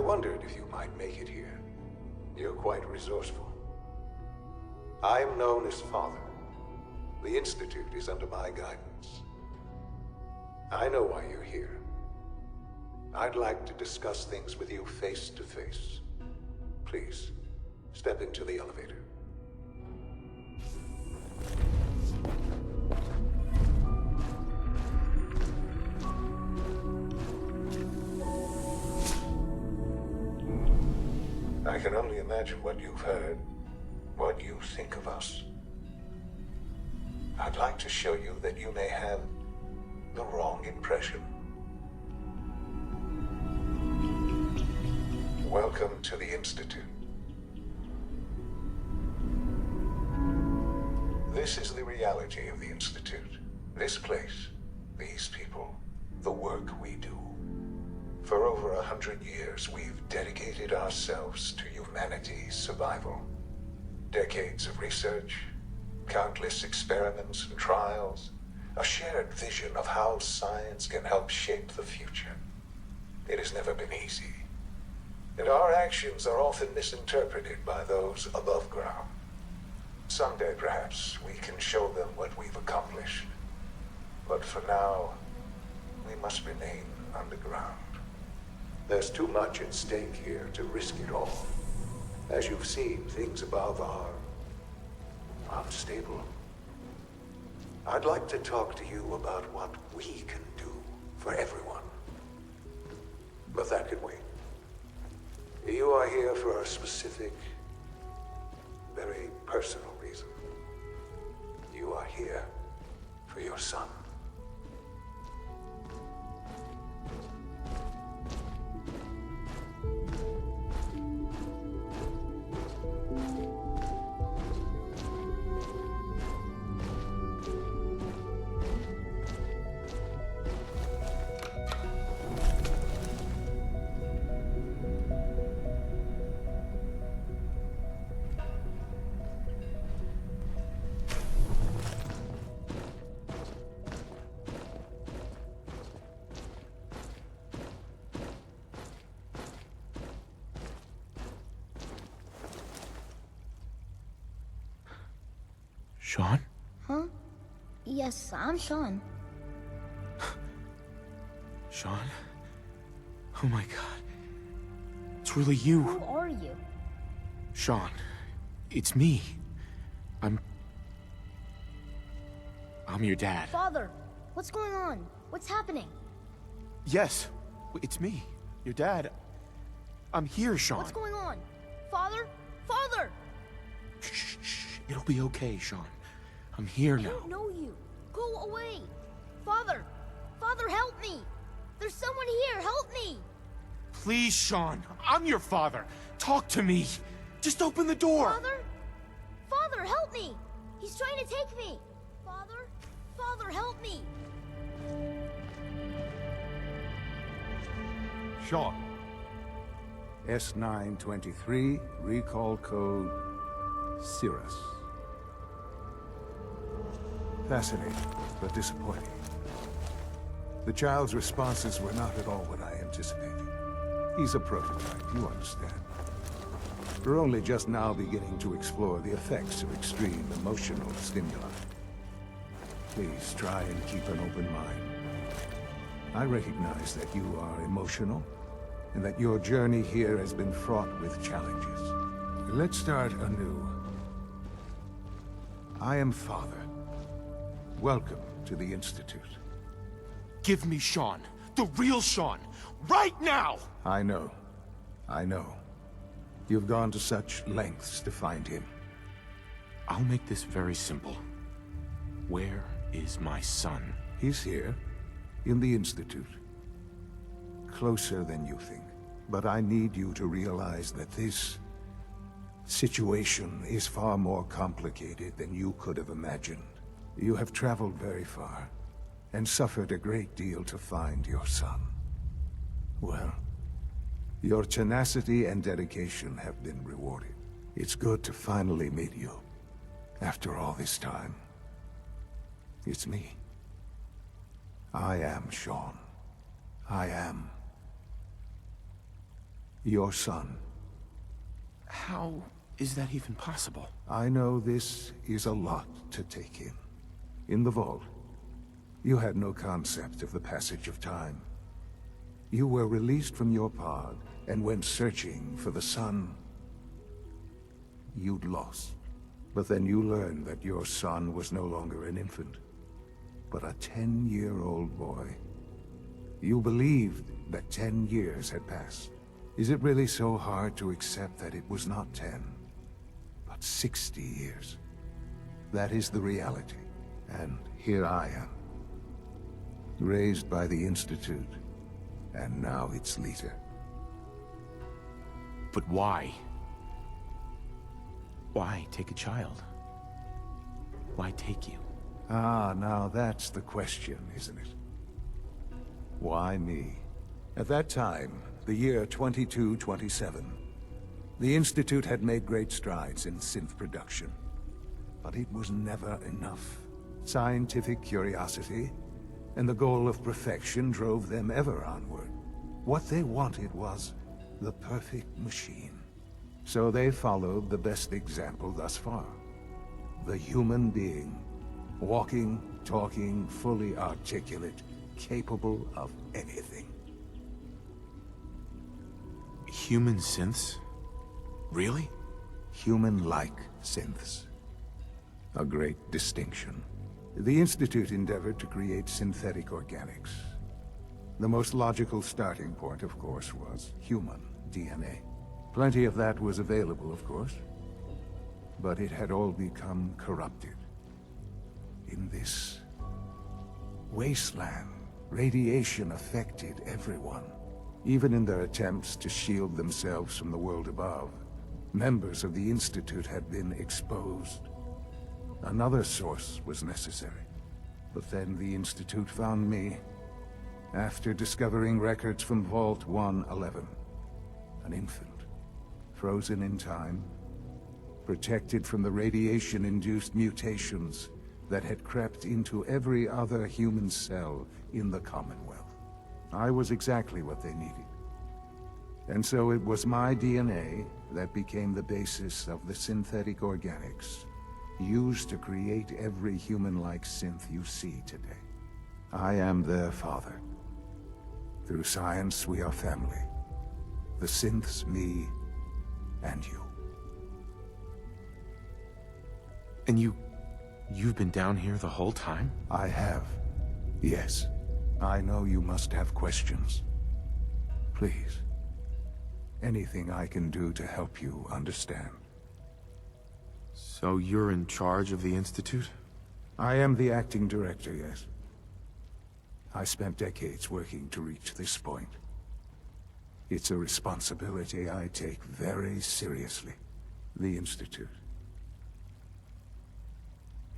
wondered if you might make it here. You're quite resourceful. I'm known as Father. The Institute is under my guidance. I know why you're here. I'd like to discuss things with you face to face. Please, step into the elevator. I can only imagine what you've heard, what you think of us. I'd like to show you that you may have the wrong impression. Welcome to the Institute. This is the reality of the Institute. This place, these people, the work we do. For over 100 years, we've dedicated ourselves to humanity's survival. Decades of research, countless experiments and trials, a shared vision of how science can help shape the future. It has never been easy, and our actions are often misinterpreted by those above ground. Someday, perhaps, we can show them what we've accomplished. But for now, we must remain underground. There's too much at stake here to risk it all. As you've seen, things above are unstable. I'd like to talk to you about what we can do for everyone. But that can wait. You are here for a specific, very personal reason. You are here for your son. Shaun? Huh? Yes, I'm Shaun. Shaun? Oh my god. It's really you. Who are you? Shaun, it's me. I'm your dad. Father, what's going on? What's happening? Yes, it's me, your dad. I'm here, Shaun. What's going on? Father? Father! Shh, shh. It'll be okay, Shaun. I'm here now. I don't know you. Go away. Father! Father, help me! There's someone here, help me! Please, Shaun. I'm your father. Talk to me. Just open the door. Father? Father, help me! He's trying to take me! Father? Father, help me! Shaun. S923, recall code Cirrus. Fascinating, but disappointing. The child's responses were not at all what I anticipated. He's a prototype, you understand. We're only just now beginning to explore the effects of extreme emotional stimuli. Please try and keep an open mind. I recognize that you are emotional, and that your journey here has been fraught with challenges. Let's start anew. I am Father. Welcome to the Institute. Give me Shaun. The real Shaun. Right now! I know. I know. You've gone to such lengths to find him. I'll make this very simple. Where is my son? He's here, in the Institute. Closer than you think. But I need you to realize that this situation is far more complicated than you could have imagined. You have traveled very far, and suffered a great deal to find your son. Well, your tenacity and dedication have been rewarded. It's good to finally meet you, after all this time. It's me. I am Shaun. I am Your son. How is that even possible? I know this is a lot to take in. In the vault, you had no concept of the passage of time. You were released from your pod and went searching for the son you'd lost. But then you learned that your son was no longer an infant, but a 10-year-old boy. You believed that 10 years had passed. Is it really so hard to accept that it was not 10, but 60 years? That is the reality. And here I am, raised by the Institute, and now its leader. But why? Why take a child? Why take you? Ah, now that's the question, isn't it? Why me? At that time, the year 2227, the Institute had made great strides in synth production. But it was never enough. Scientific curiosity and the goal of perfection drove them ever onward. What they wanted was the perfect machine. So they followed the best example thus far. The human being. Walking, talking, fully articulate, capable of anything. Human synths? Really? Human-like synths. A great distinction. The Institute endeavored to create synthetic organics. The most logical starting point, of course, was human DNA. Plenty of that was available, of course. But it had all become corrupted. In this wasteland, radiation affected everyone. Even in their attempts to shield themselves from the world above, members of the Institute had been exposed. Another source was necessary. But then the Institute found me, after discovering records from Vault 111. An infant, frozen in time, protected from the radiation-induced mutations that had crept into every other human cell in the Commonwealth. I was exactly what they needed. And so it was my DNA that became the basis of the synthetic organics used to create every human-like synth you see today. I am their father. Through science, we are family. The synths, me, and you. And you've been down here the whole time? I have. Yes. I know you must have questions. Please. Anything I can do to help you understand. So you're in charge of the Institute? I am the acting director, yes. I spent decades working to reach this point. It's a responsibility I take very seriously. The Institute.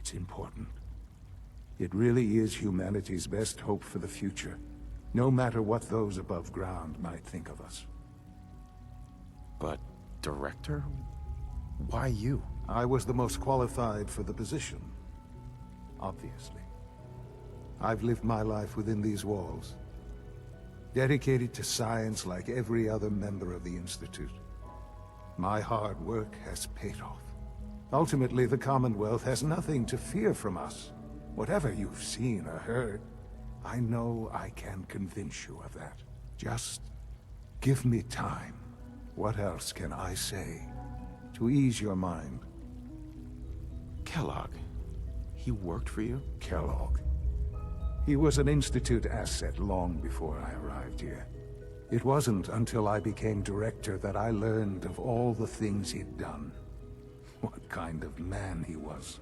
It's important. It really is humanity's best hope for the future, no matter what those above ground might think of us. But, director? Why you? I was the most qualified for the position, obviously. I've lived my life within these walls, dedicated to science like every other member of the Institute. My hard work has paid off. Ultimately, the Commonwealth has nothing to fear from us. Whatever you've seen or heard, I know I can convince you of that. Just give me time. What else can I say to ease your mind? Kellogg. He worked for you? Kellogg. He was an Institute asset long before I arrived here. It wasn't until I became director that I learned of all the things he'd done. What kind of man he was.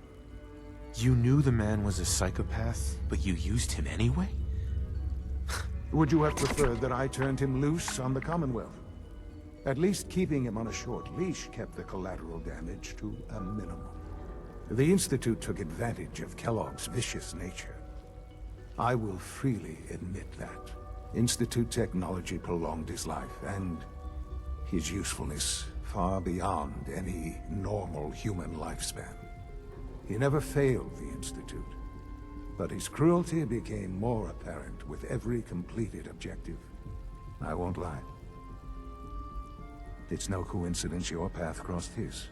You knew the man was a psychopath, but you used him anyway? Would you have preferred that I turned him loose on the Commonwealth? At least keeping him on a short leash kept the collateral damage to a minimum. The Institute took advantage of Kellogg's vicious nature. I will freely admit that. Institute technology prolonged his life, and his usefulness far beyond any normal human lifespan. He never failed the Institute, but his cruelty became more apparent with every completed objective. I won't lie. It's no coincidence your path crossed his.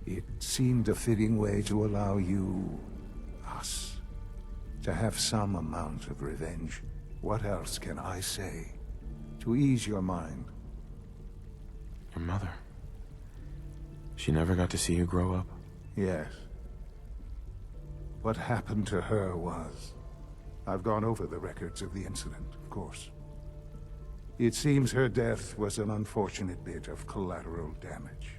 It seemed a fitting way to allow you, us, to have some amount of revenge. What else can I say to ease your mind? Your mother. She never got to see you grow up? Yes. What happened to her was... I've gone over the records of the incident, of course. It seems her death was an unfortunate bit of collateral damage.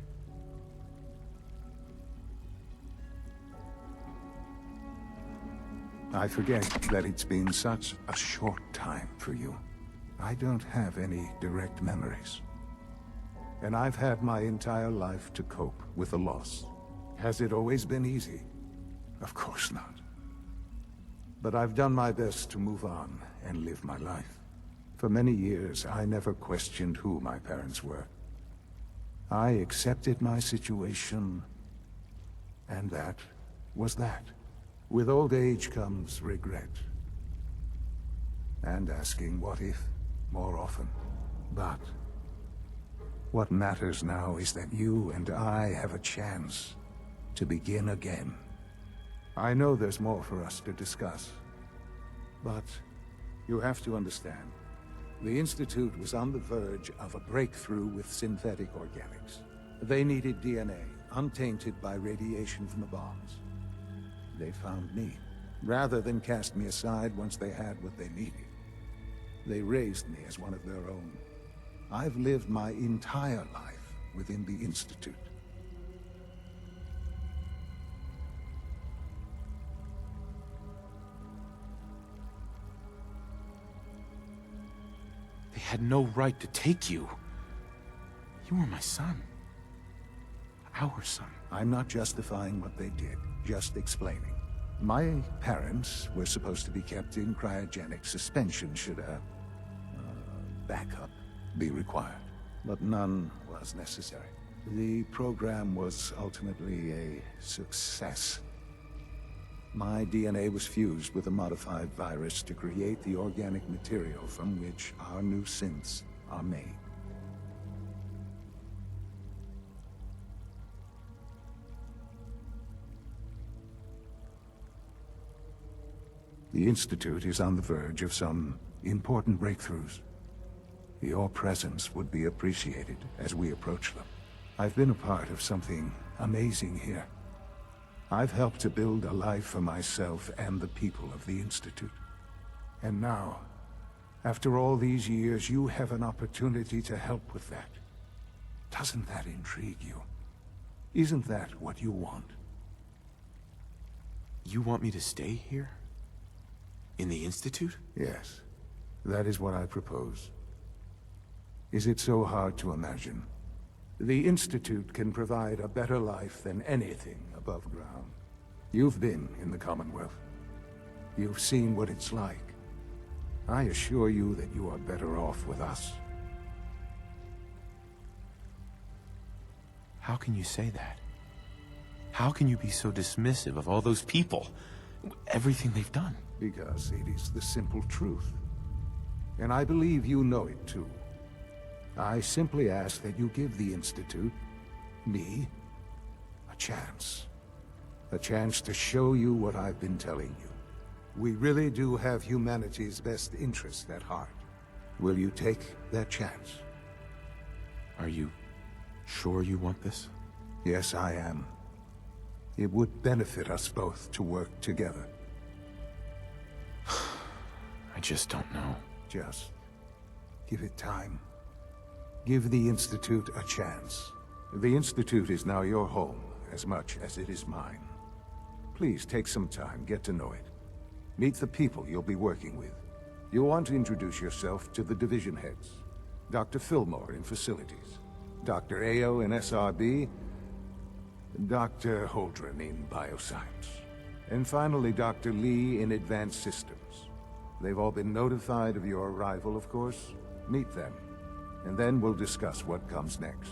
I forget that it's been such a short time for you. I don't have any direct memories. And I've had my entire life to cope with the loss. Has it always been easy? Of course not. But I've done my best to move on and live my life. For many years, I never questioned who my parents were. I accepted my situation, and that was that. With old age comes regret. And asking what if more often. But what matters now is that you and I have a chance to begin again. I know there's more for us to discuss, but you have to understand. The Institute was on the verge of a breakthrough with synthetic organics. They needed DNA, untainted by radiation from the bombs. They found me, rather than cast me aside once they had what they needed. They raised me as one of their own. I've lived my entire life within the Institute. They had no right to take you. You were my son. Our son. I'm not justifying what they did, just explaining. My parents were supposed to be kept in cryogenic suspension should a backup be required, but none was necessary. The program was ultimately a success. My DNA was fused with a modified virus to create the organic material from which our new synths are made. The Institute is on the verge of some important breakthroughs. Your presence would be appreciated as we approach them. I've been a part of something amazing here. I've helped to build a life for myself and the people of the Institute. And now, after all these years, you have an opportunity to help with that. Doesn't that intrigue you? Isn't that what you want? You want me to stay here? In the Institute? Yes, that is what I propose. Is it so hard to imagine? The Institute can provide a better life than anything above ground. You've been in the Commonwealth. You've seen what it's like. I assure you that you are better off with us. How can you say that? How can you be so dismissive of all those people? Everything they've done? Because it is the simple truth. And I believe you know it too. I simply ask that you give the Institute, me, a chance. A chance to show you what I've been telling you. We really do have humanity's best interest at heart. Will you take that chance? Are you sure you want this? Yes, I am. It would benefit us both to work together. I just don't know. Just give it time. Give the Institute a chance. The Institute is now your home as much as it is mine. Please take some time, get to know it. Meet the people you'll be working with. You'll want to introduce yourself to the division heads. Dr. Fillmore in Facilities, Dr. Ayo in SRB, Dr. Holdren in Bioscience, and finally Dr. Lee in Advanced Systems. They've all been notified of your arrival, of course. Meet them, and then we'll discuss what comes next.